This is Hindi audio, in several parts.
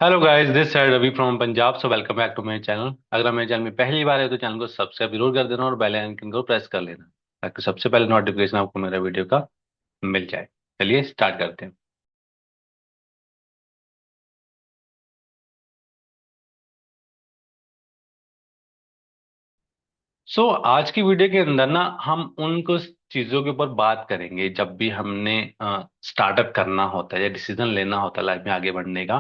Hello guys, this side Ravi from Punjab. So welcome back to my channel. अगर आप मेरे चैनल में पहली बार है तो चैनल को सब्सक्राइब जरूर कर देना और बेल आइकन को प्रेस कर लेना ताकि सबसे पहले नोटिफिकेशन आपको मेरा वीडियो का मिल जाए। चलिए स्टार्ट करते हैं। आज की वीडियो के अंदर ना हम उन कुछ चीज़ों के ऊपर बात करेंगे जब भी हमने स्टार्टअप करना होता है या डिसीजन लेना होता है लाइफ में आगे बढ़ने का।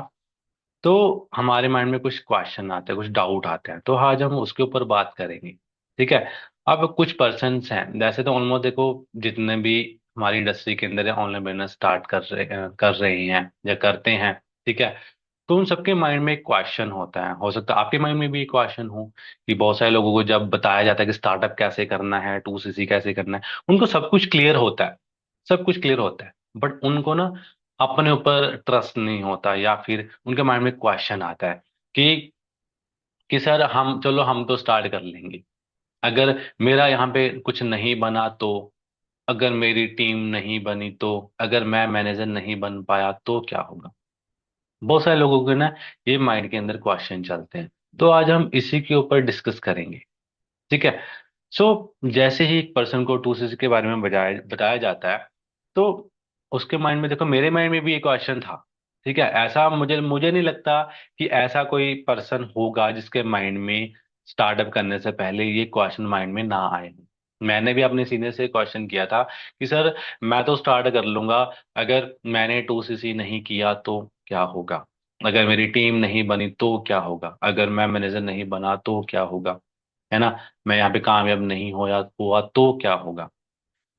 तो हमारे माइंड में कुछ क्वेश्चन आते हैं, कुछ डाउट आते हैं, तो आज हम उसके ऊपर बात करेंगे। ठीक है। अब कुछ पर्सन्स हैं, वैसे तो ऑलमोस्ट देखो जितने भी हमारी इंडस्ट्री के अंदर ऑनलाइन बिजनेस स्टार्ट कर रहे हैं या करते हैं। ठीक है। तो उन सबके माइंड में एक क्वेश्चन होता है, हो सकता है आपके माइंड में भी एक क्वेश्चन हो कि बहुत सारे लोगों को जब बताया जाता है कि स्टार्टअप कैसे करना है, 2CC कैसे करना है, उनको सब कुछ क्लियर होता है। सब कुछ क्लियर होता है, बट उनको ना अपने ऊपर ट्रस्ट नहीं होता या फिर उनके माइंड में क्वेश्चन आता है कि सर हम चलो हम तो स्टार्ट कर लेंगे, अगर मेरा यहाँ पे कुछ नहीं बना तो, अगर मेरी टीम नहीं बनी तो, अगर मैं मैनेजर नहीं बन पाया तो क्या होगा। बहुत सारे लोगों के ना ये माइंड के अंदर क्वेश्चन चलते हैं। तो आज हम इसी के ऊपर डिस्कस करेंगे। ठीक है। सो जैसे ही एक पर्सन को 2CC के बारे में बताया बताया जाता है, तो उसके माइंड में देखो मेरे माइंड में भी एक क्वेश्चन था। ठीक है। ऐसा मुझे मुझे नहीं लगता कि ऐसा कोई पर्सन होगा जिसके माइंड में स्टार्टअप करने से पहले ये क्वेश्चन माइंड में ना आए। मैंने भी अपने सीनियर से क्वेश्चन किया था कि सर मैं तो स्टार्ट कर लूंगा, अगर मैंने 2CC नहीं किया तो क्या होगा, अगर मेरी टीम नहीं बनी तो क्या होगा, अगर मैं मैनेजर नहीं बना तो क्या होगा, है ना, मैं यहाँ पे कामयाब नहीं हुआ तो क्या होगा।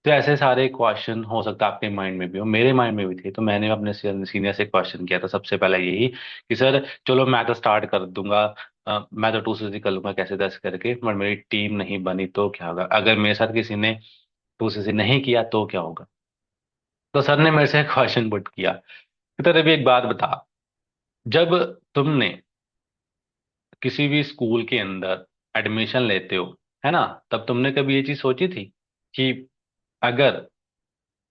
तो ऐसे सारे क्वेश्चन हो सकता है आपके माइंड में भी हो, मेरे माइंड में भी थे। तो मैंने अपने सीनियर से क्वेश्चन किया था सबसे पहला यही कि सर चलो मैं तो स्टार्ट कर दूंगा, मैं तो 2CC कर लूंगा कैसे तैसे करके, बट मेरी टीम नहीं बनी तो क्या होगा, अगर मेरे साथ किसी ने 2CC नहीं किया तो क्या होगा। तो सर ने मेरे से क्वेश्चन पुट किया कि तेरे भी एक बात बता, जब तुमने किसी भी स्कूल के अंदर एडमिशन लेते हो, है ना, तब तुमने कभी ये चीज सोची थी कि अगर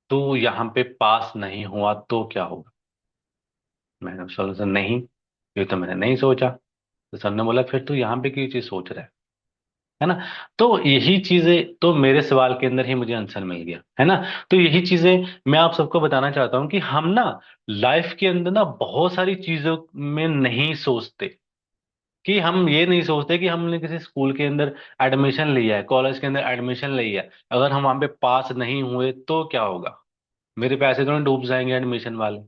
तू यहाँ पे पास नहीं हुआ तो क्या होगा। मैंने बोला सर नहीं, ये तो मैंने नहीं सोचा। तो सर ने बोला फिर तू यहाँ पे क्यों चीज सोच रहा है ना। तो यही चीजें तो मेरे सवाल के अंदर ही मुझे आंसर मिल गया, है ना। तो यही चीजें मैं आप सबको बताना चाहता हूँ कि हम ना लाइफ के अंदर ना बहुत सारी चीजों में नहीं सोचते, कि हम ये नहीं सोचते कि हमने किसी स्कूल के अंदर एडमिशन लिया है, कॉलेज के अंदर एडमिशन लिया है, अगर हम वहां पे पास नहीं हुए तो क्या होगा, मेरे पैसे तो नहीं डूब जाएंगे एडमिशन वाले,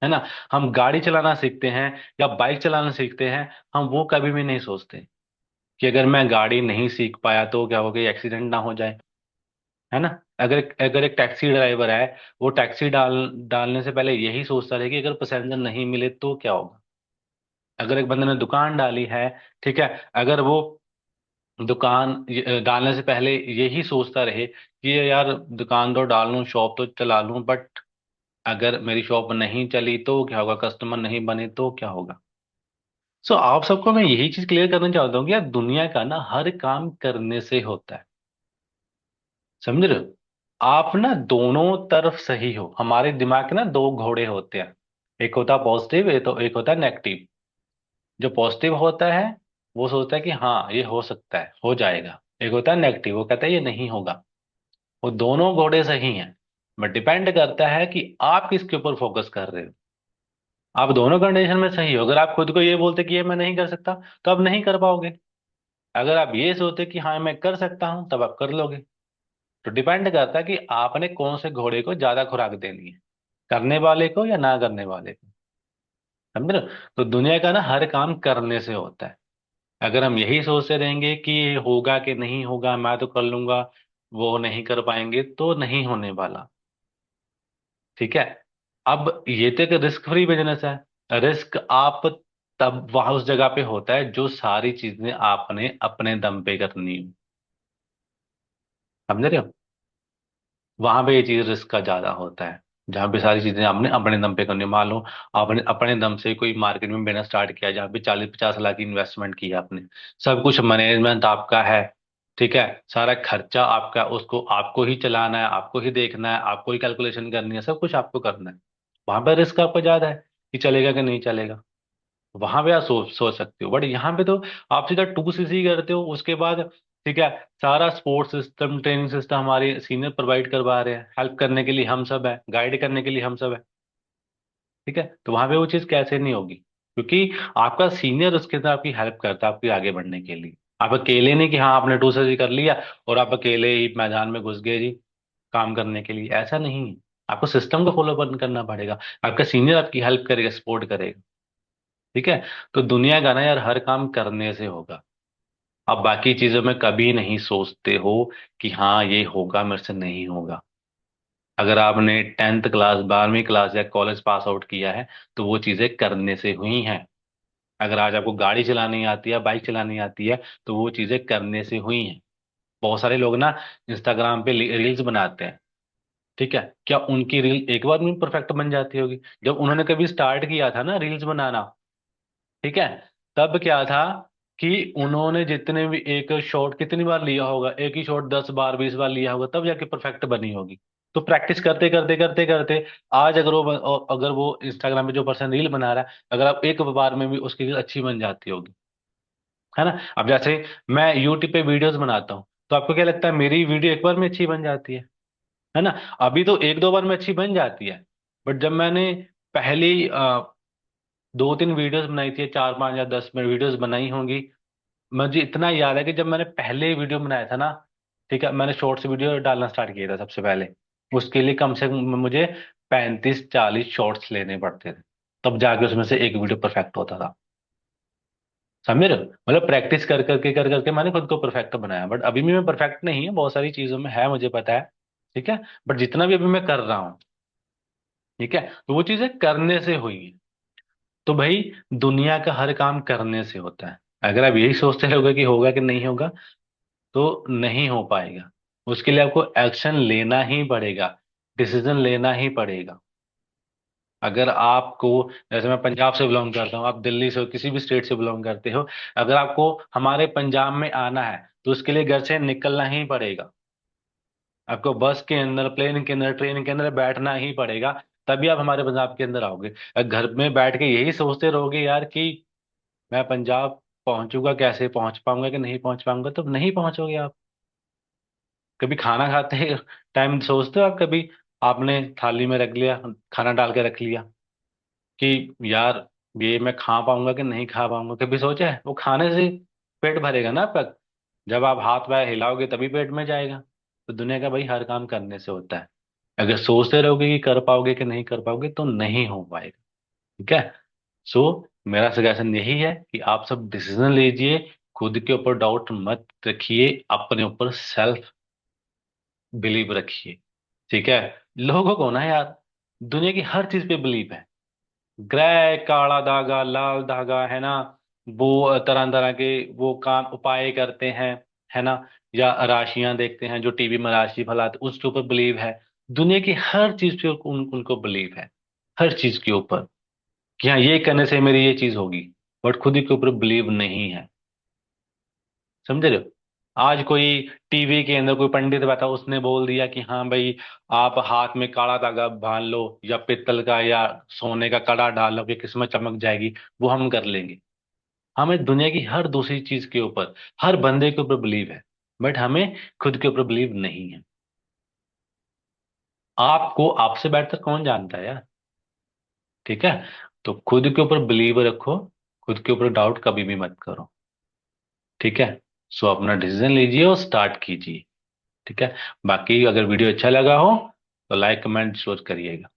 है ना। हम गाड़ी चलाना सीखते हैं या बाइक चलाना सीखते हैं, हम वो कभी भी नहीं सोचते कि अगर मैं गाड़ी नहीं सीख पाया तो क्या होगा, एक्सीडेंट ना हो जाए, है ना। अगर एक टैक्सी ड्राइवर है, वो टैक्सी डालने से पहले यही सोचता रहे कि अगर पैसेंजर नहीं मिले तो क्या होगा। अगर एक बंदे ने दुकान डाली है, ठीक है, अगर वो दुकान डालने से पहले यही सोचता रहे कि ये यार दुकान तो डाल लूं, शॉप तो चला लूं, बट अगर मेरी शॉप नहीं चली तो क्या होगा, कस्टमर नहीं बने तो क्या होगा। आप सबको मैं यही चीज क्लियर करना चाहता हूँ कि यार दुनिया का ना हर काम करने से होता है, समझ रहे हो। आप ना दोनों तरफ सही हो, हमारे दिमाग के ना दो घोड़े होते हैं, एक होता है पॉजिटिव, एक होता है नेगेटिव। जो पॉजिटिव होता है वो सोचता है कि हाँ ये हो सकता है, हो जाएगा। एक होता है नेगेटिव, वो कहता है ये नहीं होगा। वो दोनों घोड़े सही हैं, बट डिपेंड करता है कि आप किसके ऊपर फोकस कर रहे हो। आप दोनों कंडीशन में सही हो, अगर आप खुद को ये बोलते कि ये मैं नहीं कर सकता तो आप नहीं कर पाओगे। अगर आप ये सोचते कि हाँ मैं कर सकता हूं तब आप कर लोगे। तो डिपेंड करता है कि आपने कौन से घोड़े को ज्यादा खुराक देनी है, करने वाले को या ना करने वाले को, समझ रहे हो? तो दुनिया का ना हर काम करने से होता है। अगर हम यही सोचते रहेंगे कि ये होगा कि नहीं होगा, मैं तो कर लूंगा, वो नहीं कर पाएंगे, तो नहीं होने वाला। ठीक है। अब ये तो एक रिस्क फ्री बिजनेस है। रिस्क आप तब वहां उस जगह पे होता है जो सारी चीजें आपने अपने दम पे करनी हो, समझ रहे हो। वहां पे ये चीज रिस्क का ज्यादा होता है, जहाँ पे सारी चीजें आपने अपने दम पे करनी हो। मान लो आपने अपने दम से कोई मार्केट में बिजनेस स्टार्ट किया जहाँ पे 40-50 लाख की इन्वेस्टमेंट की है आपने, सब कुछ मैनेजमेंट आपका है, ठीक है, सारा खर्चा आपका, उसको आपको ही चलाना है, आपको ही देखना है, आपको ही कैलकुलेशन करनी है, सब कुछ आपको करना है। वहां पर रिस्क आपका ज्यादा है कि चलेगा कि नहीं चलेगा। वहां पे आप सोच सकते हो, बट यहाँ पे तो आप सीधा 2cc करते हो, उसके बाद ठीक है, सारा स्पोर्ट्स सिस्टम, ट्रेनिंग सिस्टम हमारे सीनियर प्रोवाइड करवा रहे हैं, हेल्प करने के लिए हम सब है, गाइड करने के लिए हम सब है। ठीक है, तो वहां पे वो चीज कैसे नहीं होगी, क्योंकि आपका सीनियर उसके अंदर आपकी हेल्प करता है आपके आगे बढ़ने के लिए। आप अकेले नहीं कि हाँ आपने 2cc कर लिया और आप अकेले ही मैदान में घुस गए जी काम करने के लिए, ऐसा नहीं है। आपको सिस्टम को फॉलो करना पड़ेगा, आपका सीनियर आपकी हेल्प करेगा, सपोर्ट करेगा। ठीक है, तो दुनिया का ना यार हर काम करने से होगा। आप बाकी चीजों में कभी नहीं सोचते हो कि हाँ ये होगा मेरे से, नहीं होगा। अगर आपने 10th क्लास, 12वीं क्लास या कॉलेज पास आउट किया है तो वो चीजें करने से हुई हैं। अगर आज आपको गाड़ी चलानी आती है, बाइक चलानी आती है, तो वो चीजें करने से हुई हैं। बहुत सारे लोग ना इंस्टाग्राम पे रील्स बनाते हैं। ठीक है, क्या उनकी रील एक बार में परफेक्ट बन जाती होगी? जब उन्होंने कभी स्टार्ट किया था ना रील्स बनाना, ठीक है, तब क्या था कि उन्होंने जितने भी एक शॉट कितनी बार लिया होगा, एक ही शॉट 10 बार 20 बार लिया होगा, तब जाके परफेक्ट बनी होगी। तो प्रैक्टिस करते करते करते करते आज अगर वो इंस्टाग्राम पे जो पर्सन रील बना रहा है, अगर आप एक बार में भी उसकी रील अच्छी बन जाती होगी, है ना। अब जैसे मैं यूट्यूब पे वीडियोस बनाता हूँ, तो आपको क्या लगता है मेरी वीडियो एक बार में अच्छी बन जाती है ना? अभी तो एक दो बार में अच्छी बन जाती है, बट जब मैंने पहली 2-3 वीडियोस बनाई थी, 4-5 या 10 वीडियोस बनाई होंगी, मुझे इतना याद है कि जब मैंने पहले वीडियो बनाया था ना, ठीक है, मैंने शॉर्ट्स वीडियो डालना स्टार्ट किया था सबसे पहले। उसके लिए कम से कम मुझे 35-40 शॉर्ट्स लेने पड़ते थे, तब जाके उसमें से एक वीडियो परफेक्ट होता था। समझ रहे हो? मतलब प्रैक्टिस कर करके मैंने खुद को परफेक्ट बनाया, बट अभी भी मैं परफेक्ट नहीं है, बहुत सारी चीजों में है, मुझे पता है। ठीक है, बट जितना भी अभी मैं कर रहा हूँ, ठीक है, तो वो चीजें करने से हुई है। तो भाई दुनिया का हर काम करने से होता है। अगर आप यही सोचते रहोगे कि होगा कि नहीं होगा, तो नहीं हो पाएगा। उसके लिए आपको एक्शन लेना ही पड़ेगा, डिसीजन लेना ही पड़ेगा। अगर आपको, जैसे मैं पंजाब से बिलोंग करता हूँ, आप दिल्ली से हो, किसी भी स्टेट से बिलोंग करते हो, अगर आपको हमारे पंजाब में आना है तो उसके लिए घर से निकलना ही पड़ेगा। आपको बस के अंदर, प्लेन के अंदर, ट्रेन के अंदर बैठना ही पड़ेगा, तभी आप हमारे पंजाब के अंदर आओगे। अगर घर में बैठ के यही सोचते रहोगे यार कि मैं पंजाब पहुंचूंगा कैसे, पहुंच पाऊंगा कि नहीं पहुंच पाऊंगा, तो नहीं पहुंचोगे आप। कभी खाना खाते टाइम सोचते हो आप कभी, आपने थाली में रख लिया, खाना डाल के रख लिया कि यार ये मैं खा पाऊंगा कि नहीं खा पाऊंगा, कभी सोचा है? वो खाने से पेट भरेगा ना आपका, जब आप हाथ पैर हिलाओगे तभी पेट में जाएगा। तो दुनिया का भाई हर काम करने से होता है। अगर सोचते रहोगे कि कर पाओगे कि नहीं कर पाओगे, तो नहीं हो पाएगा। ठीक है, सो मेरा सजेशन यही है कि आप सब डिसीजन लीजिए, खुद के ऊपर डाउट मत रखिए, अपने ऊपर सेल्फ बिलीव रखिए। ठीक है, लोगों को ना यार दुनिया की हर चीज पे बिलीव है। ग्रह, काला धागा, लाल धागा, है ना, वो तरह तरह के वो काम उपाय करते हैं, है ना, या राशियां देखते हैं, जो टीवी में राशि फलाते उसके ऊपर बिलीव है। दुनिया की हर चीज पे उनको बिलीव है, हर चीज के ऊपर, कि हाँ ये करने से मेरी ये चीज होगी, बट खुद ही के ऊपर बिलीव नहीं है। समझ रहे हो? आज कोई टीवी के अंदर कोई पंडित बैठा, उसने बोल दिया कि हाँ भाई आप हाथ में काला धागा बांध लो, या पित्तल का या सोने का कड़ा डाल लो कि किस्मत चमक जाएगी, वो हम कर लेंगे। हमें दुनिया की हर दूसरी चीज के ऊपर, हर बंदे के ऊपर बिलीव है, बट हमें खुद के ऊपर बिलीव नहीं है। आपको आपसे बेहतर कौन जानता है यार? ठीक है, तो खुद के ऊपर बिलीव रखो, खुद के ऊपर डाउट कभी भी मत करो। ठीक है, सो अपना डिसीजन लीजिए और स्टार्ट कीजिए। ठीक है, बाकी अगर वीडियो अच्छा लगा हो तो लाइक कमेंट जरूर करिएगा।